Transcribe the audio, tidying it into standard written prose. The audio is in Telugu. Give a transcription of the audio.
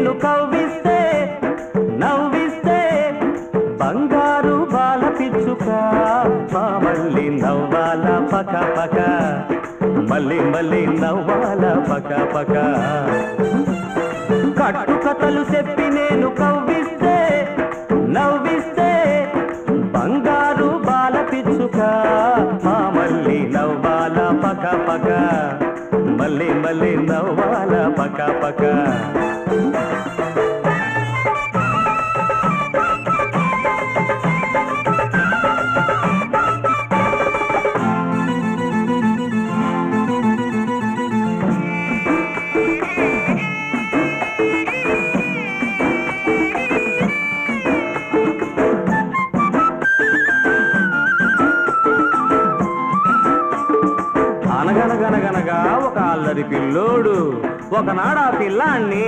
నేను కవ్విస్తే నవ్విస్తే బంగారు బాల పిచ్చుక మళ్ళీ నవ్వాల పక పక మళ్ళీ మళ్ళీ నవ్వాల పక పక కట్టు కథలు చెప్పి నేను కవ్విస్తే నవ్విస్తే బంగారు బాల పిచ్చుక మళ్ళీ నవ్వాల పక పక మళ్ళీ మళ్ళీ నవ్వాల పక పక అనగనగనగనగా ఒక అల్లరి పిల్లోడు ఒకనాడు ఆ పిల్లాన్ని